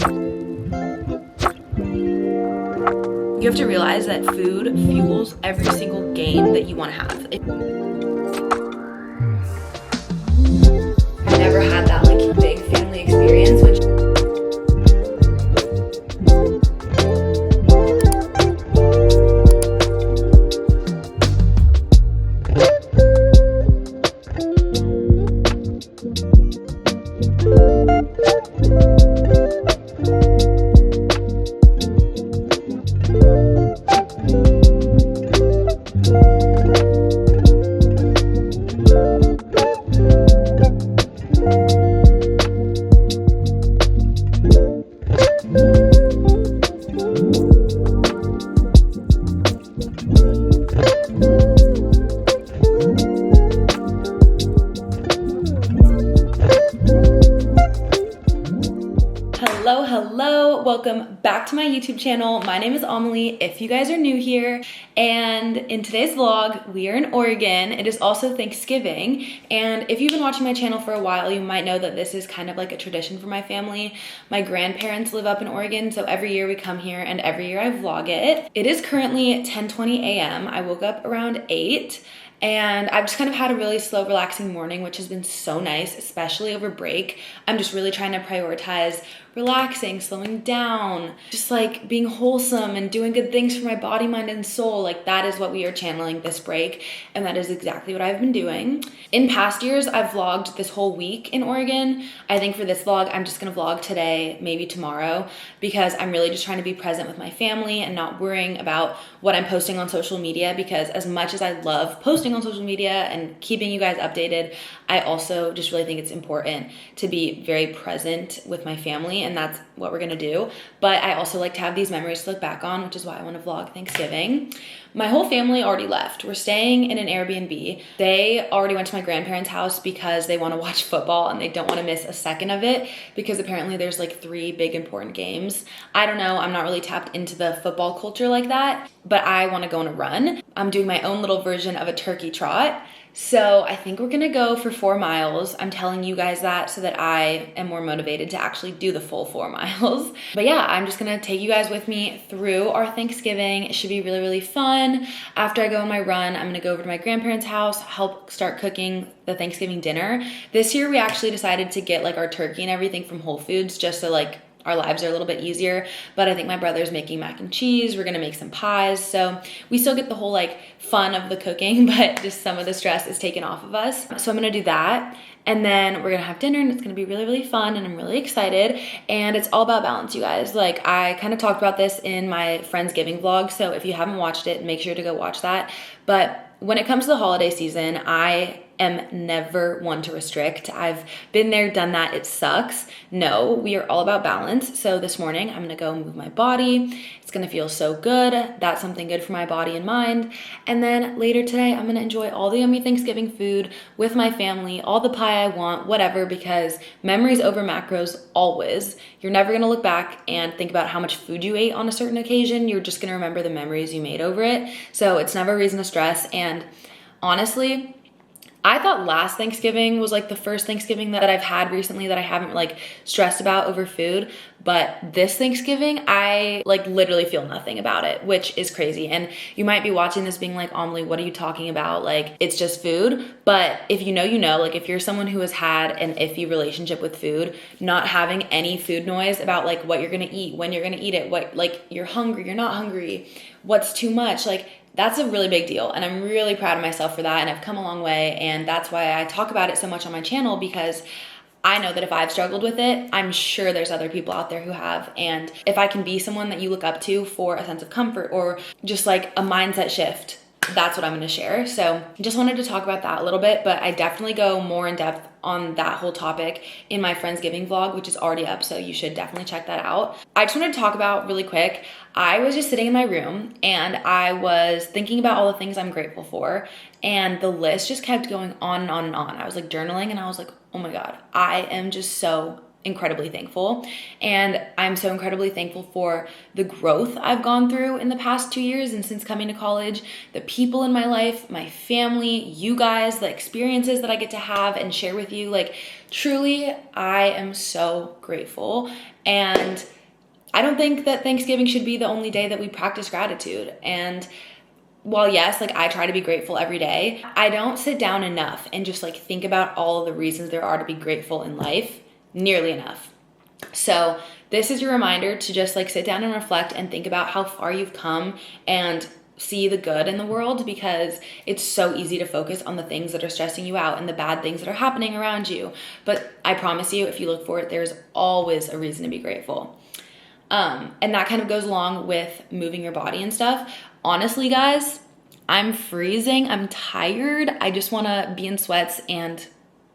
You have to realize that food fuels every single game that you want to have. I've never had that like big family experience, which hello, welcome back to my YouTube channel. My name is Amelie, if you guys are new here, and in today's vlog, we are in Oregon. It is also Thanksgiving, and if you've been watching my channel for a while, you might know that this is kind of like a tradition for my family. My grandparents live up in Oregon, so every year we come here, and every year I vlog it. It is currently 10:20 a.m. I woke up around 8, and I've just kind of had a really slow, relaxing morning, which has been so nice, especially over break. I'm just really trying to prioritize relaxing, slowing down, just like being wholesome and doing good things for my body, mind, and soul. Like that is what we are channeling this break, and that is exactly what I've been doing. In past years, I've vlogged this whole week in Oregon. I think for this vlog, I'm just gonna vlog today, maybe tomorrow, because I'm really just trying to be present with my family and not worrying about what I'm posting on social media, because as much as I love posting on social media and keeping you guys updated, I also just really think it's important to be very present with my family, and that's what we're gonna do. But I also like to have these memories to look back on, which is why I want to vlog Thanksgiving. My whole family already left. We're staying in an Airbnb. They already went to my grandparents' house because they want to watch football and they don't want to miss a second of it, because apparently there's like 3 big important games. I don't know, I'm not really tapped into the football culture like that, but I want to go on a run. I'm doing my own little version of a turkey trot. So I think we're gonna go for 4 miles. I'm telling you guys that so that I am more motivated to actually do the full 4 miles. But yeah, I'm just gonna take you guys with me through our Thanksgiving. It should be really, really fun. After I go on my run, I'm gonna go over to my grandparents' house, help start cooking the Thanksgiving dinner. This year we actually decided to get like our turkey and everything from Whole Foods, just so like our lives are a little bit easier. But I think my brother's making mac and cheese. We're gonna make some pies. So we still get the whole like fun of the cooking, but just some of the stress is taken off of us. So I'm gonna do that. And then we're gonna have dinner, and it's gonna be really, really fun, and I'm really excited. And it's all about balance, you guys. Like I kind of talked about this in my Friendsgiving vlog. So if you haven't watched it, make sure to go watch that. But when it comes to the holiday season, I am never one to restrict. I've been there, done that, it sucks. No, we are all about balance. So this morning I'm gonna go move my body. It's gonna feel so good. That's something good for my body and mind. And then later today, I'm gonna enjoy all the yummy Thanksgiving food with my family, all the pie I want, whatever, because memories over macros always. You're never gonna look back and think about how much food you ate on a certain occasion. You're just gonna remember the memories you made over it. So it's never a reason to stress. And honestly, I thought last Thanksgiving was like the first Thanksgiving that I've had recently that I haven't like stressed about over food. But this Thanksgiving, I like literally feel nothing about it, which is crazy. And you might be watching this being like, Amelie, what are you talking about? Like, it's just food. But if you know, you know, like if you're someone who has had an iffy relationship with food, not having any food noise about like what you're gonna eat, when you're gonna eat it, what, like you're hungry, you're not hungry, what's too much, like that's a really big deal, and I'm really proud of myself for that, and I've come a long way, and that's why I talk about it so much on my channel, because I know that if I've struggled with it, I'm sure there's other people out there who have, and if I can be someone that you look up to for a sense of comfort or just like a mindset shift, that's what I'm gonna share. So just wanted to talk about that a little bit, but I definitely go more in depth on that whole topic in my Friendsgiving vlog, which is already up, so you should definitely check that out. I just wanted to talk about really quick, I was just sitting in my room and I was thinking about all the things I'm grateful for, and the list just kept going on and on and on. I was like journaling and I was like, oh my God, I am just so incredibly thankful. And I'm so incredibly thankful for the growth I've gone through in the past 2 years and since coming to college, the people in my life, my family, you guys, the experiences that I get to have and share with you. Like, truly, I am so grateful. And I don't think that Thanksgiving should be the only day that we practice gratitude. And while yes, like I try to be grateful every day, I don't sit down enough and just like think about all of the reasons there are to be grateful in life nearly enough. So this is your reminder to just like sit down and reflect and think about how far you've come and see the good in the world, because it's so easy to focus on the things that are stressing you out and the bad things that are happening around you. But I promise you, if you look for it, there's always a reason to be grateful. And that kind of goes along with moving your body and stuff. Honestly, guys, I'm freezing. I'm tired. I just want to be in sweats and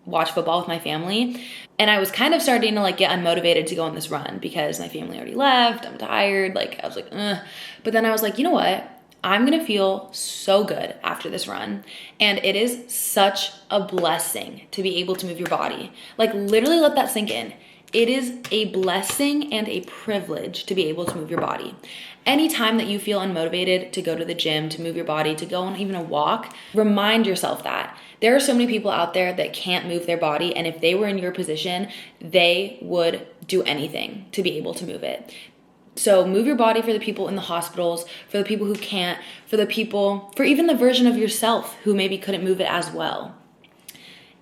watch football with my family. And I was kind of starting to like get unmotivated to go on this run because my family already left. I'm tired. Like I was like, ugh. But then I was like, you know what? I'm going to feel so good after this run. And it is such a blessing to be able to move your body. Like literally let that sink in. It is a blessing and a privilege to be able to move your body. Anytime that you feel unmotivated to go to the gym, to move your body, to go on even a walk, remind yourself that. There are so many people out there that can't move their body, and if they were in your position, they would do anything to be able to move it. So move your body for the people in the hospitals, for the people who can't, for even the version of yourself who maybe couldn't move it as well.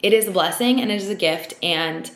It is a blessing and it is a gift, and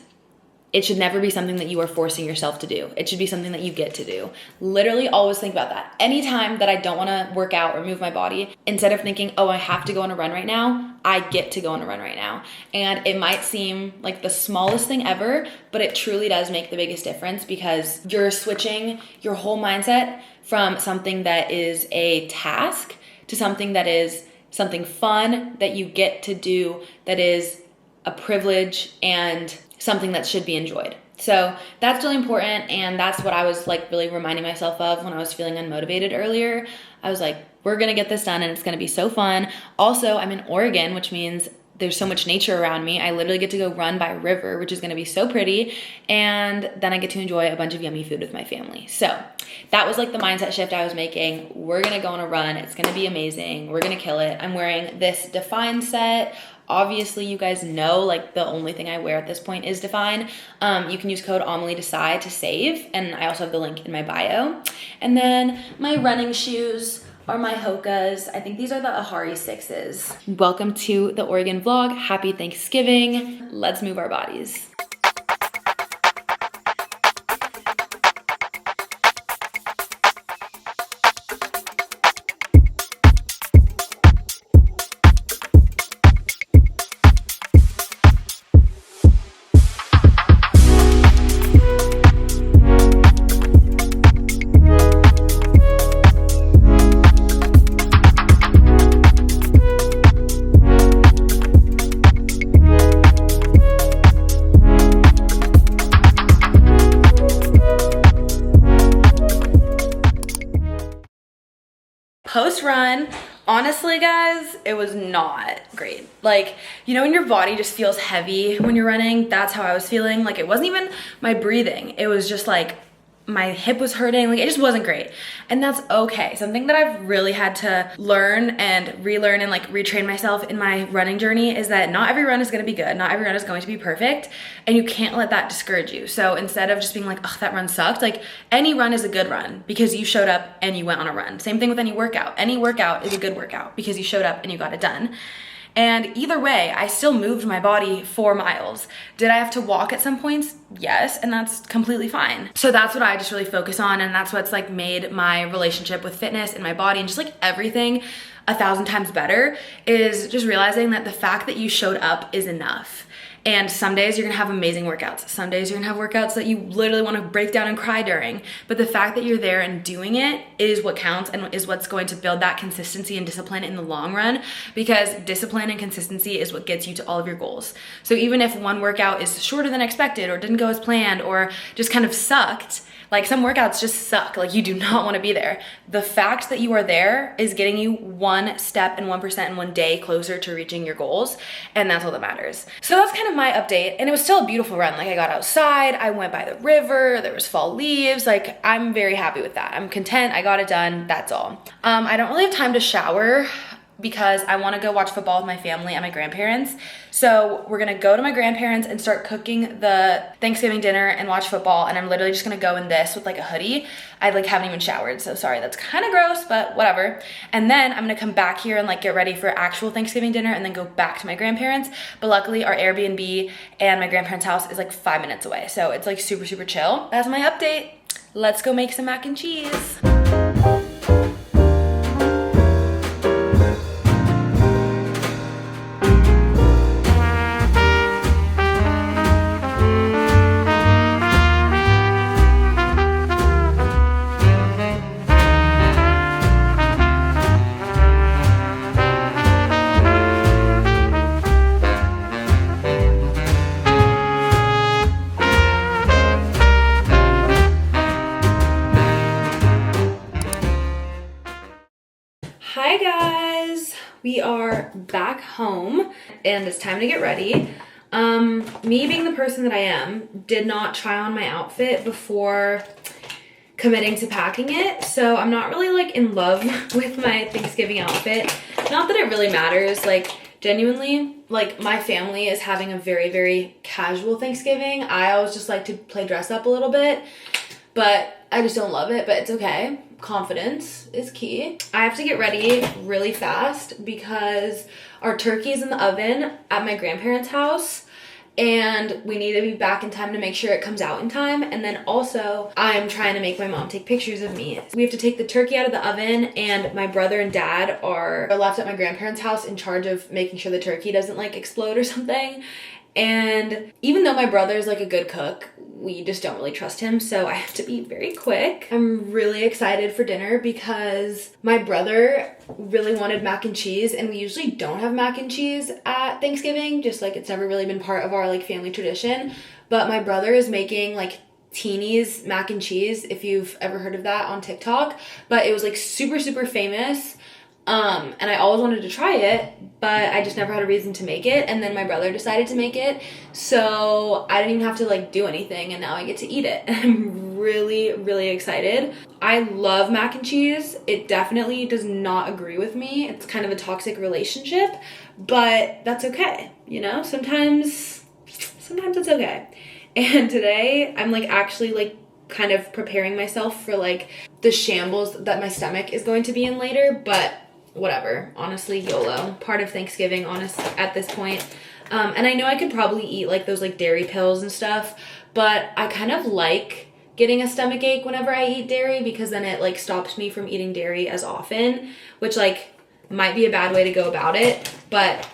it should never be something that you are forcing yourself to do. It should be something that you get to do. Literally always think about that. Anytime that I don't want to work out or move my body, instead of thinking, oh, I have to go on a run right now, I get to go on a run right now. And it might seem like the smallest thing ever, but it truly does make the biggest difference, because you're switching your whole mindset from something that is a task to something that is something fun that you get to do, that is a privilege and something that should be enjoyed. So that's really important, and that's what I was like really reminding myself of when I was feeling unmotivated earlier. I was like, we're gonna get this done and it's gonna be so fun. Also, I'm in Oregon, which means there's so much nature around me. I literally get to go run by a river, which is gonna be so pretty, and then I get to enjoy a bunch of yummy food with my family. So that was like the mindset shift I was making. We're gonna go on a run. It's gonna be amazing. We're gonna kill it. I'm wearing this Define set. Obviously, you guys know, like, the only thing I wear at this point is Define. You can use code ameliedesai to save, and I also have the link in my bio. And then my running shoes are my Hoka's. I think these are the Ahari 6s. Welcome to the Oregon vlog. Happy Thanksgiving. Let's move our bodies. Post-run, honestly, guys, it was not great. Like, you know when your body just feels heavy when you're running? That's how I was feeling. Like, it wasn't even my breathing. It was just like my hip was hurting. Like, it just wasn't great. And that's okay. Something that I've really had to learn and relearn and like retrain myself in my running journey is that not every run is going to be good. Not every run is going to be perfect, and you can't let that discourage you. So instead of just being like, oh, that run sucked, like any run is a good run because you showed up and you went on a run. Same thing with any workout. Any workout is a good workout because you showed up and you got it done. And either way, I still moved my body 4 miles. Did I have to walk at some points? Yes, and that's completely fine. So that's what I just really focus on, and that's what's like made my relationship with fitness and my body and just like everything 1,000 times better, is just realizing that the fact that you showed up is enough. And some days you're gonna have amazing workouts. Some days you're gonna have workouts that you literally wanna break down and cry during. But the fact that you're there and doing it is what counts and is what's going to build that consistency and discipline in the long run, because discipline and consistency is what gets you to all of your goals. So even if one workout is shorter than expected or didn't go as planned or just kind of sucked, like some workouts just suck, like you do not wanna be there. The fact that you are there is getting you 1 step and 1% in 1 day closer to reaching your goals, and that's all that matters. So that's kind of of my update, and it was still a beautiful run. Like I got outside, I went by the river, there was fall leaves. Like I'm very happy with that. I'm content, I got it done, that's all. I don't really have time to shower because I want to go watch football with my family and my grandparents. So we're gonna go to my grandparents and start cooking the Thanksgiving dinner and watch football. And I'm literally just gonna go in this with like a hoodie. I like haven't even showered, so sorry, that's kind of gross, but whatever. And then I'm gonna come back here and like get ready for actual Thanksgiving dinner and then go back to my grandparents. But luckily our Airbnb and my grandparents' house is like 5 minutes away. So it's like super, super chill. That's my update. Let's go make some mac and cheese. Hi guys, we are back home and it's time to get ready. Me being the person that I am, did not try on my outfit before committing to packing it. So I'm not really like in love with my Thanksgiving outfit. Not that it really matters, like genuinely, like my family is having a very, very casual Thanksgiving. I always just like to play dress up a little bit, but I just don't love it, but it's okay. Confidence is key. I have to get ready really fast because our turkey is in the oven at my grandparents' house and we need to be back in time to make sure it comes out in time. And then also I'm trying to make my mom take pictures of me. We have to take the turkey out of the oven and my brother and dad are left at my grandparents' house in charge of making sure the turkey doesn't like explode or something. And even though my brother is like a good cook, we just don't really trust him, so I have to be very quick. I'm really excited for dinner because my brother really wanted mac and cheese, and we usually don't have mac and cheese at Thanksgiving, just like it's never really been part of our like family tradition. But my brother is making like Teeny's mac and cheese, if you've ever heard of that, on TikTok. But it was like super, super famous. And I always wanted to try it, but I just never had a reason to make it. And then my brother decided to make it, so I didn't even have to like do anything, and now I get to eat it. I'm really, really excited. I love mac and cheese. It definitely does not agree with me. It's kind of a toxic relationship, but that's okay. You know, sometimes it's okay. And today I'm like actually like kind of preparing myself for like the shambles that my stomach is going to be in later, but whatever, honestly, YOLO, part of Thanksgiving, honest at this point. And I know I could probably eat like those like dairy pills and stuff, but I kind of like getting a stomach ache whenever I eat dairy because then it like stops me from eating dairy as often, which like might be a bad way to go about it, but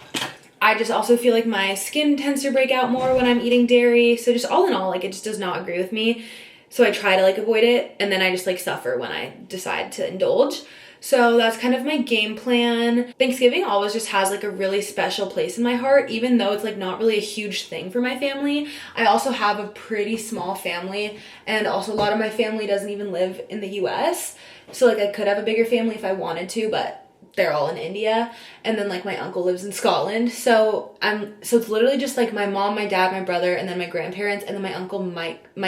I just also feel like my skin tends to break out more when I'm eating dairy. So just all in all, like it just does not agree with me. So I try to like avoid it, and then I just like suffer when I decide to indulge. So that's kind of my game plan. Thanksgiving always just has like a really special place in my heart, even though it's like not really a huge thing for my family. I also have a pretty small family, and also a lot of my family doesn't even live in the US. So like I could have a bigger family if I wanted to, but they're all in India, and then like my uncle lives in Scotland. So it's literally just like my mom, my dad, my brother, and then my grandparents, and then my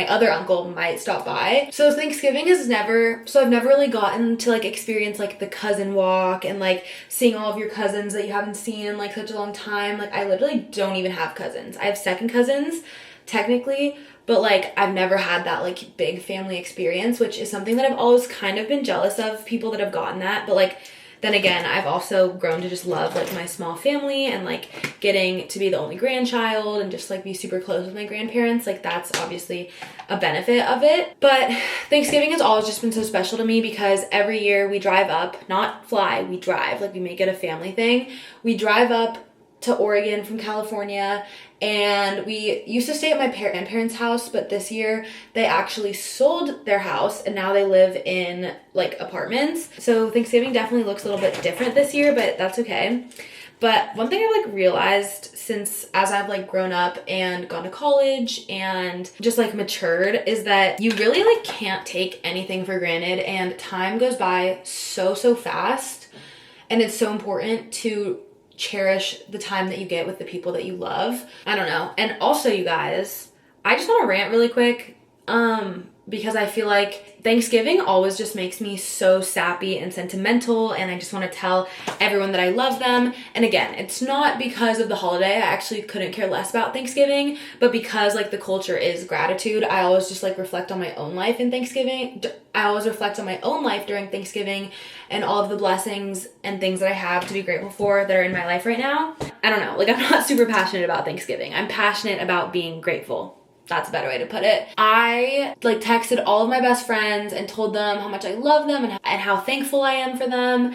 other uncle might stop by. So Thanksgiving I've never really gotten to like experience like the cousin walk and like seeing all of your cousins that you haven't seen in like such a long time. Like I literally don't even have cousins. I have second cousins technically, but like I've never had that like big family experience, which is something that I've always kind of been jealous of people that have gotten that. But like then again, I've also grown to just love like my small family and like getting to be the only grandchild and just like be super close with my grandparents. Like that's obviously a benefit of it. But Thanksgiving has always just been so special to me because every year we drive up, not fly, we drive, like we make it a family thing. We drive up to Oregon from California, and we used to stay at my grandparents' house, but this year they actually sold their house and now they live in like apartments. So Thanksgiving definitely looks a little bit different this year, but that's okay. But one thing I've like realized since as I've like grown up and gone to college and just like matured is that you really like can't take anything for granted, and time goes by so fast, and it's so important to cherish the time that you get with the people that you love. I don't know. And also, you guys, I just want to rant really quick because I feel like Thanksgiving always just makes me so sappy and sentimental, and I just want to tell everyone that I love them. And again, it's not because of the holiday. I actually couldn't care less about Thanksgiving, but because like the culture is gratitude, I always just like reflect on my own life in Thanksgiving. I always reflect on my own life during Thanksgiving and all of the blessings and things that I have to be grateful for that are in my life right now. I don't know, like I'm not super passionate about Thanksgiving. I'm passionate about being grateful. That's a better way to put it. I like texted all of my best friends and told them how much I love them and how thankful I am for them.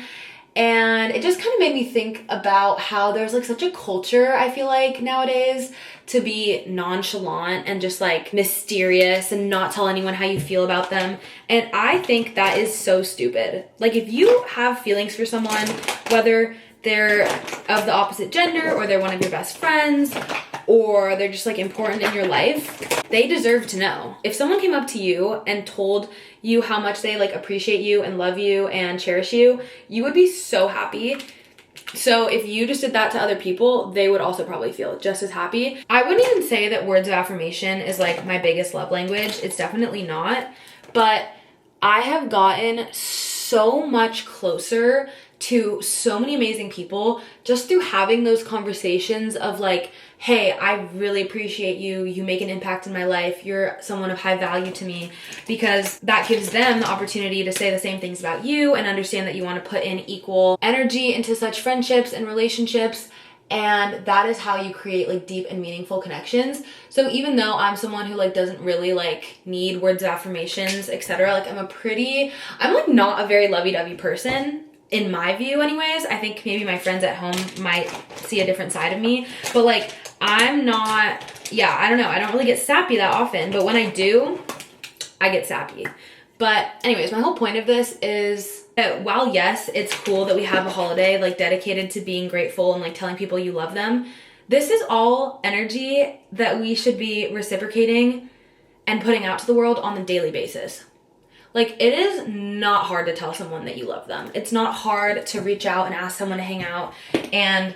And it just kind of made me think about how there's like such a culture, I feel like nowadays, to be nonchalant and just like mysterious and not tell anyone how you feel about them. And I think that is so stupid. Like if you have feelings for someone, whether they're of the opposite gender or they're one of your best friends, or they're just like important in your life, they deserve to know. If someone came up to you and told you how much they like appreciate you and love you and cherish you, you would be so happy. So if you just did that to other people, they would also probably feel just as happy. I wouldn't even say that words of affirmation is like my biggest love language. It's definitely not. But I have gotten so much closer to so many amazing people just through having those conversations of like, hey, I really appreciate you. You make an impact in my life. You're someone of high value to me, because that gives them the opportunity to say the same things about you and understand that you want to put in equal energy into such friendships and relationships. And that is how you create like deep and meaningful connections. So even though I'm someone who like doesn't really like need words of affirmations, etc., like I'm like not a very lovey-dovey person. In my view anyways. I think maybe my friends at home might see a different side of me, but like I'm not, I don't know, I don't really get sappy that often, but when I do, I get sappy. But anyways, my whole point of this is that while yes, it's cool that we have a holiday like dedicated to being grateful and like telling people you love them, this is all energy that we should be reciprocating and putting out to the world on a daily basis. Like, it is not hard to tell someone that you love them. It's not hard to reach out and ask someone to hang out and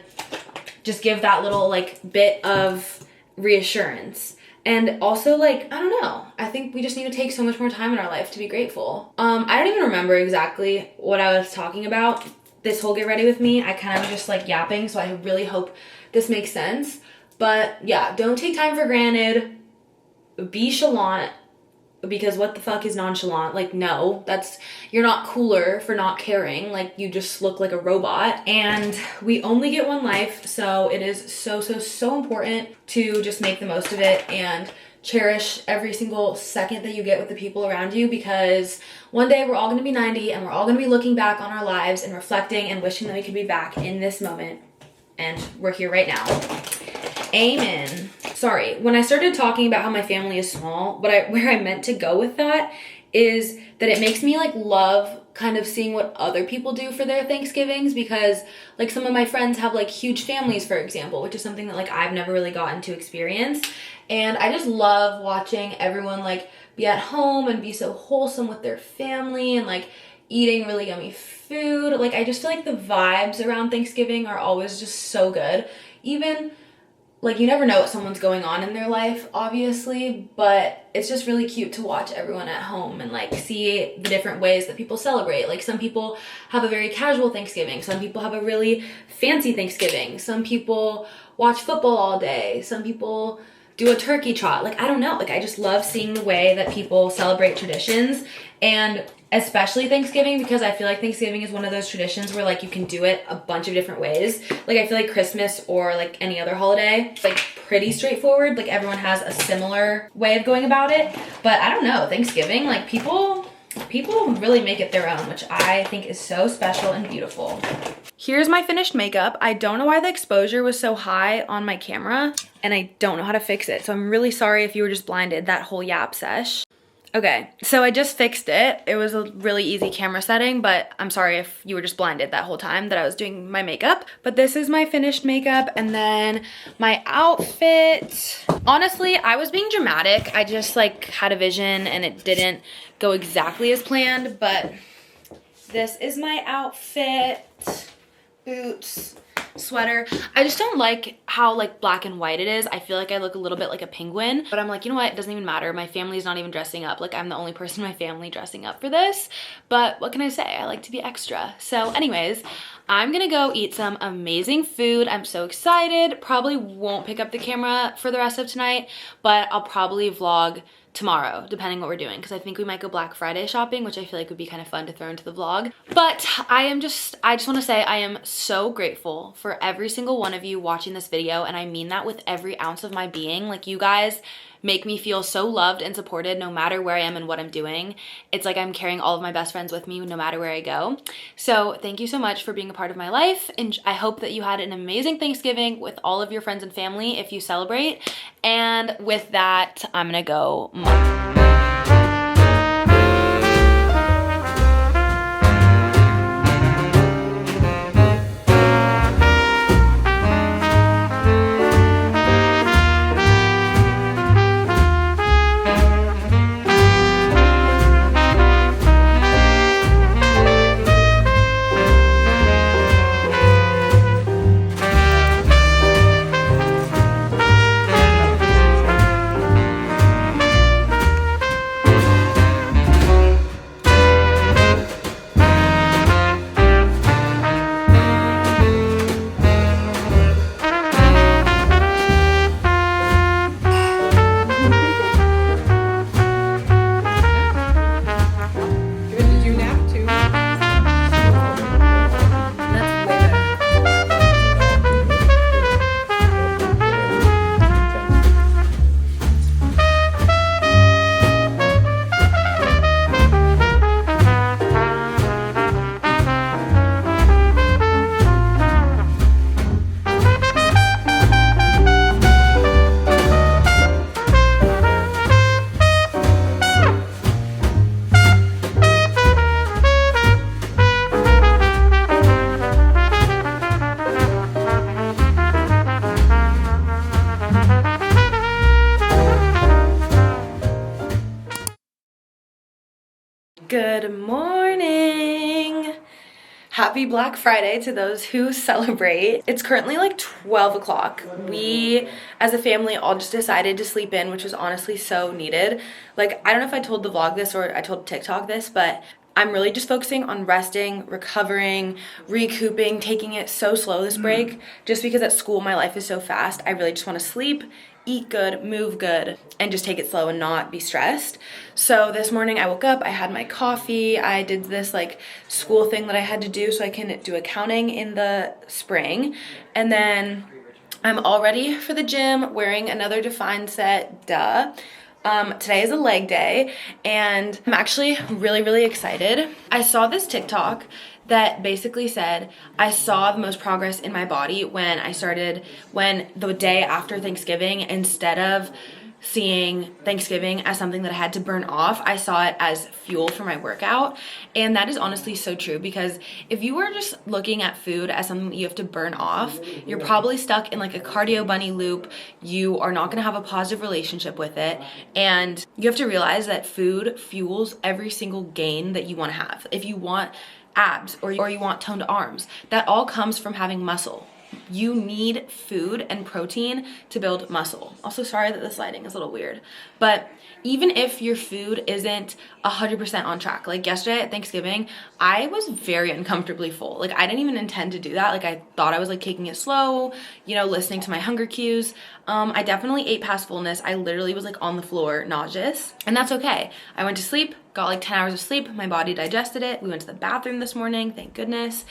just give that little, like, bit of reassurance. And also, like, I don't know. I think we just need to take so much more time in our life to be grateful. I don't even remember exactly what I was talking about this whole get ready with me. I kind of was just, like, yapping, so I really hope this makes sense. But, yeah, don't take time for granted. Be chalant. Because what the fuck is nonchalant? Like, no, you're not cooler for not caring. Like, you just look like a robot. And we only get one life, so it is so, so, so important to just make the most of it and cherish every single second that you get with the people around you, because one day we're all going to be 90 and we're all going to be looking back on our lives and reflecting and wishing that we could be back in this moment. And we're here right now. Amen. Sorry, when I started talking about how my family is small, where I meant to go with that is that it makes me like love kind of seeing what other people do for their Thanksgivings, because like some of my friends have like huge families, for example, which is something that like I've never really gotten to experience. And I just love watching everyone like be at home and be so wholesome with their family and like eating really yummy food. Like I just feel like the vibes around Thanksgiving are always just so good. Even like, you never know what someone's going on in their life, obviously, but it's just really cute to watch everyone at home and, like, see the different ways that people celebrate. Like, some people have a very casual Thanksgiving. Some people have a really fancy Thanksgiving. Some people watch football all day. Some people do a turkey trot. Like, I don't know. Like, I just love seeing the way that people celebrate traditions, and especially Thanksgiving, because I feel like Thanksgiving is one of those traditions where like you can do it a bunch of different ways. Like I feel like Christmas or like any other holiday, it's like pretty straightforward. Like everyone has a similar way of going about it. But I don't know, Thanksgiving, like people really make it their own, which I think is so special and beautiful. Here's my finished makeup. I don't know why the exposure was so high on my camera, and I don't know how to fix it. So I'm really sorry if you were just blinded that whole yap sesh. Okay, so I just fixed it. It was a really easy camera setting, but I'm sorry if you were just blinded that whole time that I was doing my makeup. But this is my finished makeup, and then my outfit. Honestly, I was being dramatic. I just like had a vision and it didn't go exactly as planned, but this is my outfit. Boots, sweater. I just don't like how like black and white it is. I feel like I look a little bit like a penguin, but I'm like, you know what? It doesn't even matter. My family's not even dressing up. Like, I'm the only person in my family dressing up for this, but what can I say? I like to be extra. So anyways, I'm gonna go eat some amazing food. I'm so excited. Probably won't pick up the camera for the rest of tonight, but I'll probably vlog tomorrow, depending what we're doing, because I think we might go Black Friday shopping, which I feel like would be kind of fun to throw into the vlog. But I just want to say I am so grateful for every single one of you watching this video, and I mean that with every ounce of my being. Like, you guys make me feel so loved and supported no matter where I am and what I'm doing. It's like I'm carrying all of my best friends with me no matter where I go. So thank you so much for being a part of my life, and I hope that you had an amazing Thanksgiving with all of your friends and family if you celebrate. And with that, I'm gonna go. Good morning. Happy Black Friday to those who celebrate. It's currently like 12 o'clock. We, as a family, all just decided to sleep in, which was honestly so needed. Like, I don't know if I told the vlog this or I told TikTok this, but I'm really just focusing on resting, recovering, recouping, taking it so slow this break. Just because at school my life is so fast, I really just want to sleep, eat good, move good, and just take it slow and not be stressed. So this morning I woke up, I had my coffee, I did this like school thing that I had to do so I can do accounting in the spring, and then I'm all ready for the gym, wearing another Defined set, duh. Today is a leg day, and I'm actually really excited. I saw this TikTok that basically said I saw the most progress in my body when the day after Thanksgiving, instead of seeing Thanksgiving as something that I had to burn off, I saw it as fuel for my workout. And that is honestly so true, because if you are just looking at food as something that you have to burn off, you're probably stuck in like a cardio bunny loop. You are not going to have a positive relationship with it, and you have to realize that food fuels every single gain that you want to have. If you want abs or you want toned arms, that all comes from having muscle. You need food and protein to build muscle. Also, sorry that this lighting is a little weird, but even if your food isn't 100% on track, like yesterday at Thanksgiving, I was very uncomfortably full. Like, I didn't even intend to do that. Like, I thought I was like taking it slow, you know, listening to my hunger cues. I definitely ate past fullness. I literally was like on the floor, nauseous, and that's okay. I went to sleep, got like 10 hours of sleep. My body digested it. We went to the bathroom this morning, thank goodness.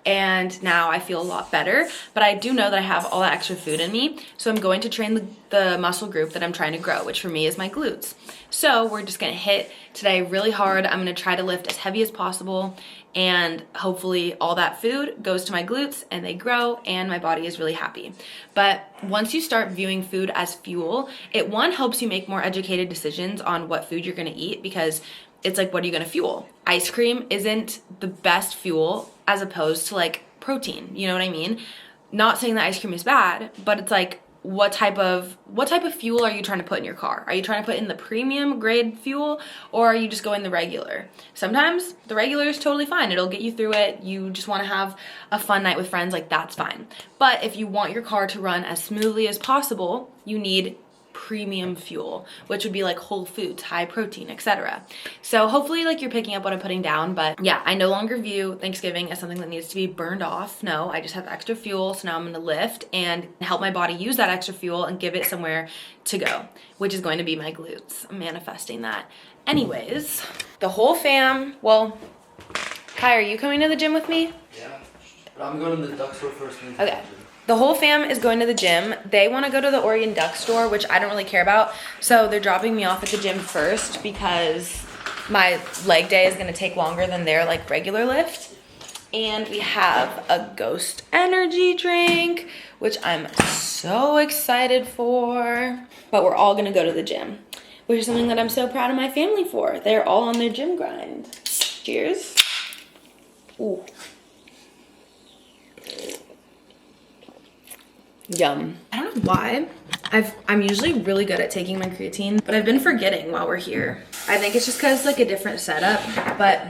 And now I feel a lot better, but I do know that I have all that extra food in me. So I'm going to train the muscle group that I'm trying to grow, which for me is my glutes. So we're just gonna hit today really hard. I'm gonna try to lift as heavy as possible, and hopefully all that food goes to my glutes and they grow and my body is really happy. But once you start viewing food as fuel, it helps you make more educated decisions on what food you're gonna eat, because it's like, what are you gonna fuel? Ice cream isn't the best fuel as opposed to like protein, you know what I mean? Not saying that ice cream is bad, but it's like what type of fuel are you trying to put in your car? Are you trying to put in the premium grade fuel, or are you just going the regular? Sometimes the regular is totally fine. It'll get you through it. You just want to have a fun night with friends, like that's fine. But if you want your car to run as smoothly as possible, you need premium fuel, which would be like whole foods, high protein, etc. So hopefully like you're picking up what I'm putting down. But yeah, I no longer view Thanksgiving as something that needs to be burned off. No, I just have extra fuel, so now I'm going to lift and help my body use that extra fuel and give it somewhere to go, which is going to be my glutes. I'm manifesting that. Anyways, the whole fam, well, Kai, are you coming to the gym with me? Yeah, but I'm going to the duck store first. Okay. The whole fam is going to the gym. They want to go to the Oregon Duck store, which I don't really care about. So they're dropping me off at the gym first because my leg day is going to take longer than their like regular lift. And we have a Ghost energy drink, which I'm so excited for. But we're all going to go to the gym, which is something that I'm so proud of my family for. They're all on their gym grind. Cheers. Ooh. Yum. I don't know why. I'm usually really good at taking my creatine, but I've been forgetting while we're here. I think it's just because it's like a different setup, but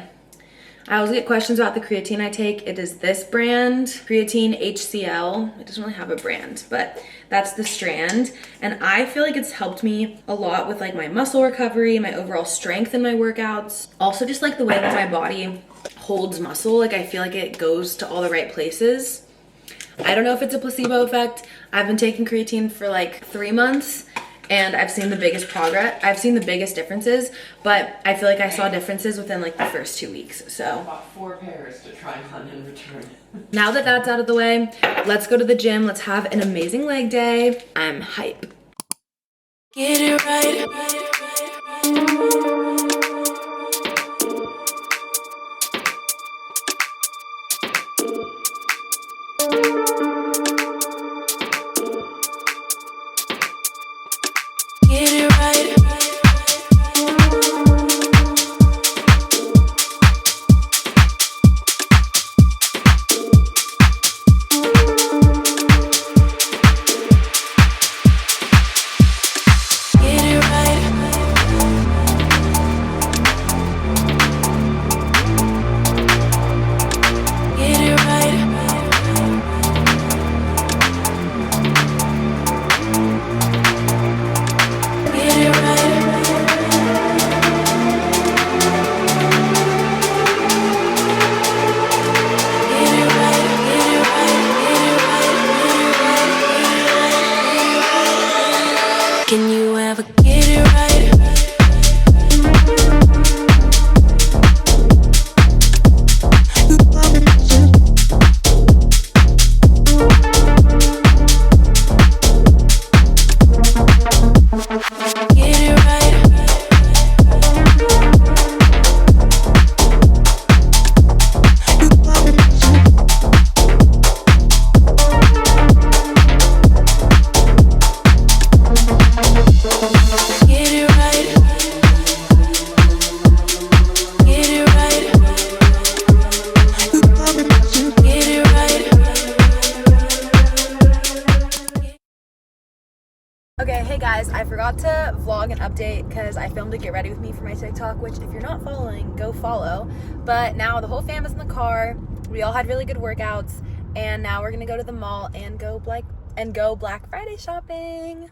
I always get questions about the creatine I take. It is this brand, Creatine HCl. It doesn't really have a brand, but that's the strand. And I feel like it's helped me a lot with like my muscle recovery, my overall strength in my workouts. Also just like the way that my body holds muscle. Like I feel like it goes to all the right places. I don't know if it's a placebo effect. I've been taking creatine for like 3 months and I've seen the biggest progress. I've seen the biggest differences, but I feel like I saw differences within like the first 2 weeks. So I bought 4 pairs to try on and return. Now that that's out of the way, let's go to the gym. Let's have an amazing leg day. I'm hype. Get it right. Can you ever get it right? Get it right. Okay, hey guys, I forgot to vlog an update because I filmed a get ready with me for my TikTok, which if you're not following, go follow. But now the whole fam is in the car. We all had really good workouts, and now we're gonna go to the mall and go Black Friday shopping.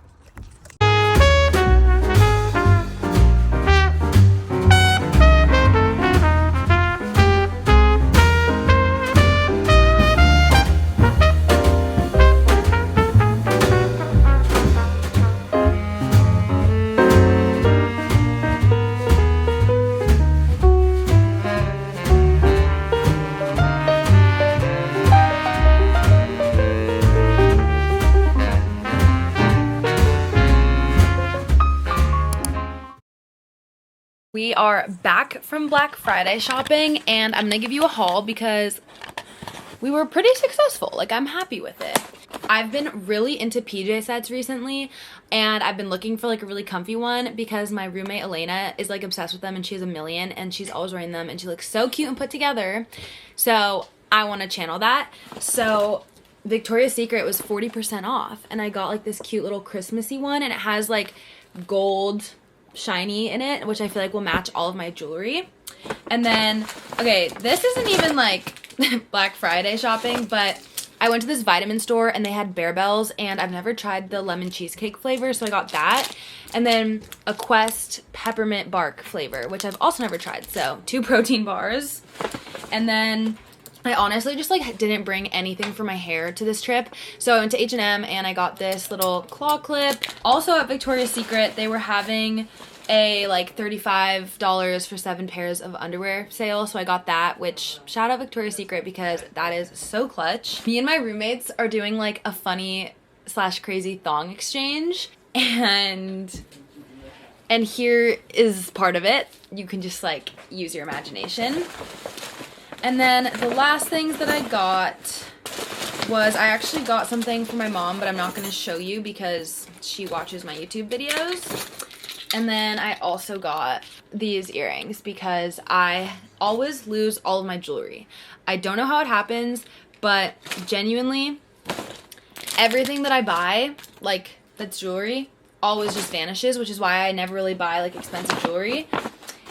We are back from Black Friday shopping, and I'm gonna give you a haul because we were pretty successful. Like, I'm happy with it. I've been really into PJ sets recently, and I've been looking for like a really comfy one because my roommate Elena is like obsessed with them, and she has a million, and she's always wearing them, and she looks so cute and put together. So I want to channel that. So Victoria's Secret was 40% off, and I got like this cute little Christmassy one, and it has like gold shiny in it, which I feel like will match all of my jewelry. And then, okay, this isn't even like Black Friday shopping, but I went to this vitamin store and they had Bear Bells, and I've never tried the lemon cheesecake flavor, so I got that. And then a Quest peppermint bark flavor, which I've also never tried, so 2 protein bars. And then I honestly just like didn't bring anything for my hair to this trip, so I went to H&M and I got this little claw clip. Also at Victoria's Secret, they were having a like $35 for 7 pairs of underwear sale, so I got that, which shout out Victoria's Secret because that is so clutch. Me and my roommates are doing like a funny / crazy thong exchange, and here is part of it. You can just like use your imagination. And then the last things that I got was, I actually got something for my mom, but I'm not going to show you because she watches my YouTube videos. And then I also got these earrings because I always lose all of my jewelry. I don't know how it happens, but genuinely, everything that I buy, like that's jewelry, always just vanishes, which is why I never really buy like expensive jewelry.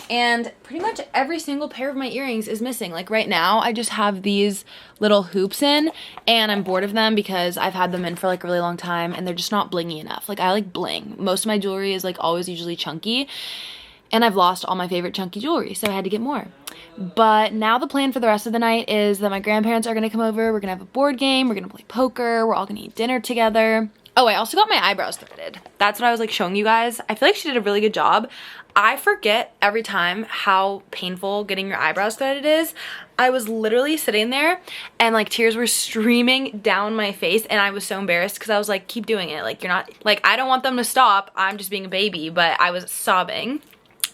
And pretty much every single pair of my earrings is missing. Like right now, I just have these little hoops in, and I'm bored of them because I've had them in for like a really long time and they're just not blingy enough. Like I like bling. Most of my jewelry is like always usually chunky, and I've lost all my favorite chunky jewelry, so I had to get more. But now the plan for the rest of the night is that my grandparents are gonna come over, we're gonna have a board game, we're gonna play poker, we're all gonna eat dinner together. Oh, I also got my eyebrows threaded. That's what I was like showing you guys. I feel like she did a really good job. I forget every time how painful getting your eyebrows threaded is. I was literally sitting there and like tears were streaming down my face, and I was so embarrassed because I was like, keep doing it. Like you're not, like I don't want them to stop. I'm just being a baby, but I was sobbing.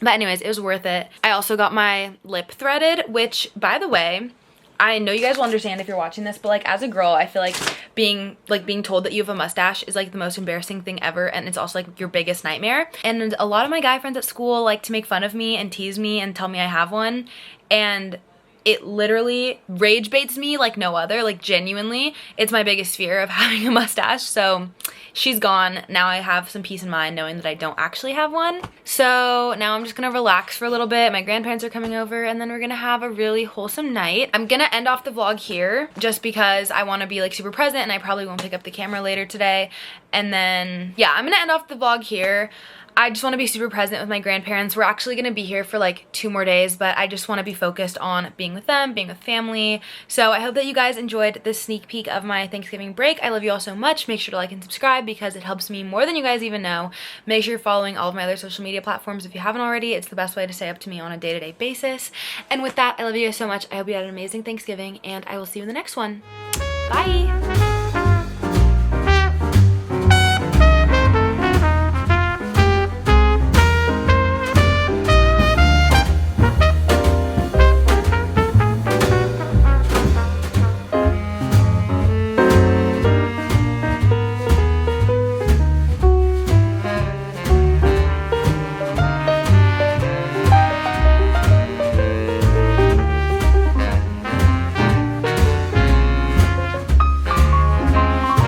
But anyways, it was worth it. I also got my lip threaded, which by the way, I know you guys will understand if you're watching this, but like as a girl, I feel like being told that you have a mustache is like the most embarrassing thing ever, and it's also like your biggest nightmare. And a lot of my guy friends at school like to make fun of me and tease me and tell me I have one, and it literally rage baits me like no other. Like genuinely, it's my biggest fear of having a mustache. So she's gone. Now I have some peace of mind knowing that I don't actually have one. So now I'm just gonna relax for a little bit. My grandparents are coming over, and then we're gonna have a really wholesome night. I'm gonna end off the vlog here just because I wanna be like super present, and I probably won't pick up the camera later today. And then, yeah, I'm gonna end off the vlog here. I just want to be super present with my grandparents. We're actually going to be here for like 2 more days, but I just want to be focused on being with them, being with family. So I hope that you guys enjoyed this sneak peek of my Thanksgiving break. I love you all so much. Make sure to like and subscribe because it helps me more than you guys even know. Make sure you're following all of my other social media platforms if you haven't already. It's the best way to stay up to me on a day-to-day basis. And with that, I love you guys so much. I hope you had an amazing Thanksgiving, and I will see you in the next one. Bye!